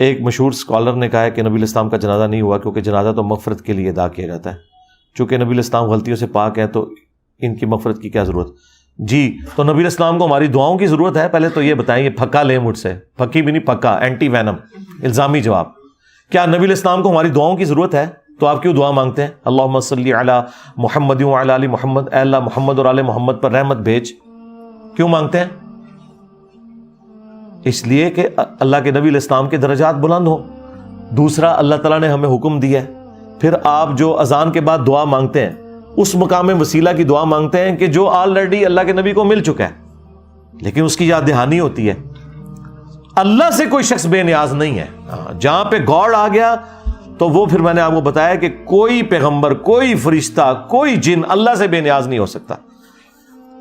ایک مشہور اسکالر نے کہا ہے کہ نبی علیہ السلام کا جنازہ نہیں ہوا کیونکہ جنازہ تو مغفرت کے لیے ادا کیا جاتا ہے، چونکہ نبی علیہ السلام غلطیوں سے پاک ہے تو ان کی مغفرت کی کیا ضرورت؟ جی تو نبی علیہ السلام کو ہماری دعاؤں کی ضرورت ہے؟ پہلے تو یہ بتائیں، یہ پھکا لیں مجھ سے، پھکی بھی نہیں، پھکا اینٹی وینم الزامی جواب، کیا نبی علیہ السلام کو ہماری دعاؤں کی ضرورت ہے؟ تو آپ کیوں دعا مانگتے ہیں اللہم صلی علی محمد وعلی آل محمد، اے اللہ محمد اور آل محمد پر رحمت بھیج؟ کیوں مانگتے ہیں؟ اس لیے کہ اللہ کے نبی علیہ السلام کے درجات بلند ہوں۔ دوسرا، اللہ تعالیٰ نے ہمیں حکم دیا ہے۔ پھر آپ جو اذان کے بعد دعا مانگتے ہیں اس مقام وسیلہ کی دعا مانگتے ہیں کہ جو آلریڈی اللہ کے نبی کو مل چکا ہے، لیکن اس کی یاد دہانی ہوتی ہے۔ اللہ سے کوئی شخص بے نیاز نہیں ہے، جہاں پہ گاڈ آ گیا تو وہ پھر میں نے آپ کو بتایا کہ کوئی پیغمبر، کوئی فرشتہ، کوئی جن اللہ سے بے نیاز نہیں ہو سکتا۔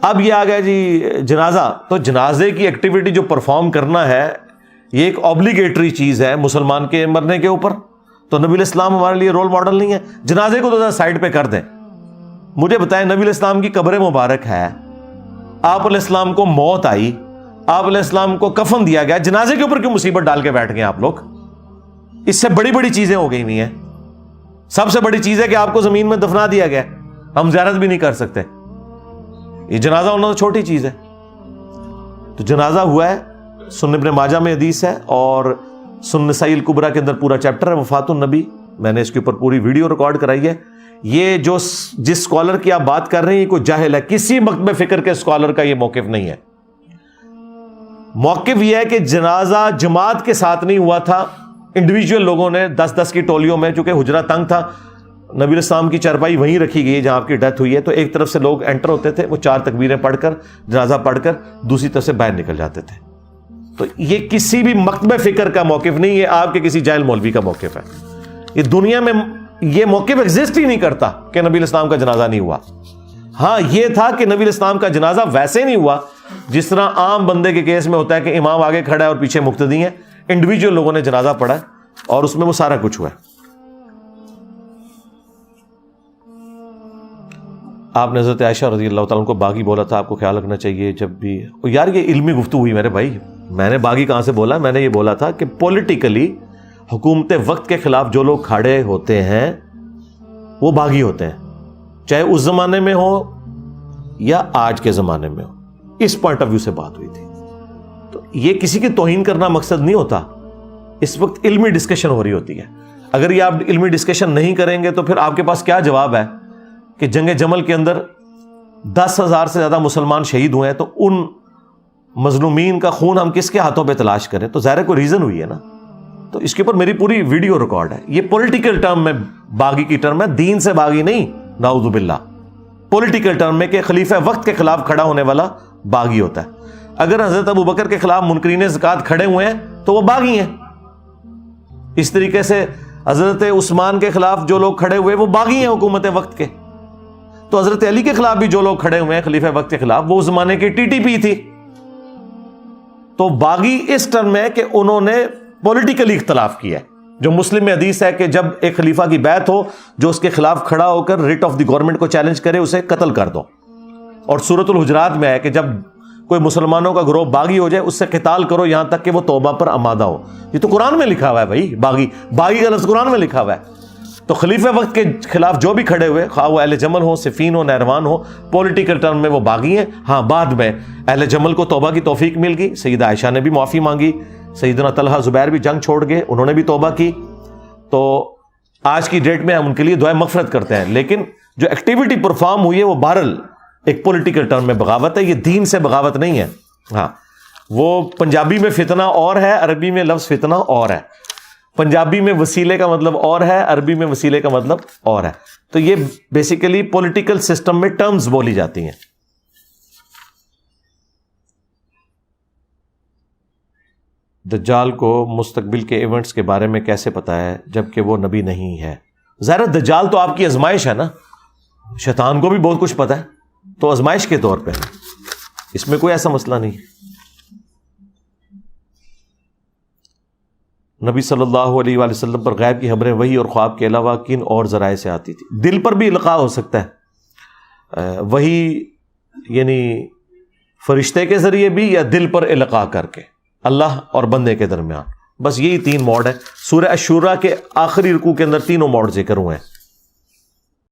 اب یہ آ گیا جی جنازہ، تو جنازے کی ایکٹیویٹی جو پرفارم کرنا ہے یہ ایک اوبلیگیٹری چیز ہے مسلمان کے مرنے کے اوپر، تو نبی علیہ السلام ہمارے لیے رول ماڈل نہیں ہے۔ جنازے کو تو سائڈ پہ کر دیں، مجھے بتائیں نبی علیہ السلام کی قبر مبارک ہے، آپ علیہ السلام کو موت آئی، آپ علیہ السلام کو کفن دیا گیا، جنازے کے اوپر کیوں مصیبت ڈال کے بیٹھ گئے آپ لوگ؟ اس سے بڑی بڑی چیزیں ہو گئی ہوئی ہیں۔ سب سے بڑی چیز ہے کہ آپ کو زمین میں دفنا دیا گیا، ہم زیارت بھی نہیں کر سکتے، یہ جنازہ ہونا تو چھوٹی چیز ہے۔ تو جنازہ ہوا ہے، سنن ابن ماجہ میں حدیث ہے اور سنن نسائی الکبریٰ کے اندر پورا چیپٹر ہے وفات النبی، میں نے اس کے اوپر پوری ویڈیو ریکارڈ کرائی ہے۔ یہ جو جس اسکالر کی آپ بات کر رہے ہیں یہ کوئی جاہل ہے، کسی مکتب فکر کے اسکالر کا یہ موقف نہیں ہے۔ موقف یہ ہے کہ جنازہ جماعت کے ساتھ نہیں ہوا تھا، انڈیویجول لوگوں نے 10-10 کی ٹولیوں میں، چونکہ حجرہ تنگ تھا، نبی علیہ السلام کی چارپائی وہیں رکھی گئی ہے جہاں آپ کی ڈیتھ ہوئی ہے، تو ایک طرف سے لوگ انٹر ہوتے تھے، وہ 4 تکبیریں پڑھ کر جنازہ پڑھ کر دوسری طرف سے باہر نکل جاتے تھے۔ تو یہ کسی بھی مکتب فکر کا موقف نہیں، یہ آپ کے کسی جاہل مولوی کا موقف ہے۔ یہ دنیا میں یہ موقف ایگزسٹ ہی نہیں کرتا کہ نبی علیہ السلام کا جنازہ نہیں ہوا۔ ہاں یہ تھا کہ نبی علیہ السلام کا جنازہ ویسے نہیں ہوا جس طرح عام بندے کے کیس میں ہوتا ہے کہ امام آگے کھڑا ہے اور پیچھے مقتدی ہیں، انڈیویجول لوگوں نے جنازہ پڑھا ہے اور اس میں وہ سارا کچھ ہوا ہے۔ آپ نے حضرت عائشہ رضی اللہ تعالیٰ کو باغی بولا تھا، آپ کو خیال رکھنا چاہیے جب بھی، یار یہ علمی گفتگو ہوئی میرے بھائی، میں نے باغی کہاں سے بولا؟ میں نے یہ بولا تھا کہ پولیٹیکلی حکومت وقت کے خلاف جو لوگ کھڑے ہوتے ہیں وہ باغی ہوتے ہیں، چاہے اس زمانے میں ہو یا آج کے زمانے میں ہو۔ اس پوائنٹ آف ویو سے بات ہوئی تھی۔ تو یہ کسی کی توہین کرنا مقصد نہیں ہوتا، اس وقت علمی ڈسکشن ہو رہی ہوتی ہے۔ اگر یہ آپ علمی ڈسکشن نہیں کریں گے تو پھر آپ کے پاس کیا جواب ہے کہ جنگ جمل کے اندر 10,000 سے زیادہ مسلمان شہید ہوئے ہیں، تو ان مظلومین کا خون ہم کس کے ہاتھوں پہ تلاش کریں؟ تو ظاہر کوئی ریزن ہوئی ہے نا۔ تو اس کے اوپر میری پوری ویڈیو ریکارڈ ہے۔ یہ پولیٹیکل ٹرم میں باغی کی ٹرم ہے، دین سے باغی نہیں، نعوذ باللہ۔ پولیٹیکل ٹرم میں کہ خلیفہ وقت کے خلاف کھڑا ہونے والا باغی ہوتا ہے۔ اگر حضرت ابوبکر کے خلاف منکرین زکوٰۃ کھڑے ہوئے ہیں تو وہ باغی ہیں۔ اس طریقے سے حضرت عثمان کے خلاف جو لوگ کھڑے ہوئے وہ باغی ہیں حکومت وقت کے۔ تو حضرت علی کے خلاف بھی جو لوگ کھڑے ہوئے ہیں خلیفہ وقت کے خلاف، وہ اس زمانے کی ٹی ٹی پی تھی۔ تو باغی اس ٹرم میں کہ انہوں نے پولیٹیکلی اختلاف کیا ہے۔ جو مسلم میں حدیث ہے کہ جب ایک خلیفہ کی بیعت ہو، جو اس کے خلاف کھڑا ہو کر ریٹ آف دی گورنمنٹ کو چیلنج کرے اسے قتل کر دو۔ اور سورۃ الحجرات میں ہے کہ جب کوئی مسلمانوں کا گروہ باغی ہو جائے اس سے قتال کرو یہاں تک کہ وہ توبہ پر آمادہ ہو۔ یہ تو قرآن میں لکھا ہوا ہے بھائی، باغی کا لفظ قرآن میں لکھا ہوا ہے۔ تو خلیفہ وقت کے خلاف جو بھی کھڑے ہوئے، خواہ وہ اہل جمل ہو، صفین ہو، نہروان ہو، پولیٹیکل ٹرم میں وہ باغی ہیں۔ ہاں بعد میں اہل جمل کو توبہ کی توفیق مل گئی، سیدہ عائشہ نے بھی معافی مانگی، سیدنا طلحہ زبیر بھی جنگ چھوڑ گئے، انہوں نے بھی توبہ کی۔ تو آج کی ڈیٹ میں ہم ان کے لیے دعائیں مغفرت کرتے ہیں، لیکن جو ایکٹیویٹی پرفارم ہوئی ہے وہ بہرحال ایک پولیٹیکل ٹرم میں بغاوت ہے، یہ دین سے بغاوت نہیں ہے۔ ہاں وہ پنجابی میں فتنہ اور ہے، عربی میں لفظ فتنہ اور ہے۔ پنجابی میں وسیلے کا مطلب اور ہے، عربی میں وسیلے کا مطلب اور ہے۔ تو یہ بیسیکلی پولیٹیکل سسٹم میں ٹرمز بولی جاتی ہیں۔ دجال کو مستقبل کے ایونٹس کے بارے میں کیسے پتا ہے جبکہ وہ نبی نہیں ہے؟ ظاہر دجال تو آپ کی آزمائش ہے نا، شیطان کو بھی بہت کچھ پتا ہے، تو آزمائش کے طور پہ اس میں کوئی ایسا مسئلہ نہیں۔ نبی صلی اللہ علیہ وآلہ وسلم پر غیب کی خبریں وحی اور خواب کے علاوہ کن اور ذرائع سے آتی تھی؟ دل پر بھی القاء ہو سکتا ہے، وحی یعنی فرشتے کے ذریعے بھی، یا دل پر القاء کر کے اللہ اور بندے کے درمیان، بس یہی 3 موڈ ہیں. سورہ الشورى کے آخری رکوع کے اندر تینوں موڈ ذکر ہوئے ہیں.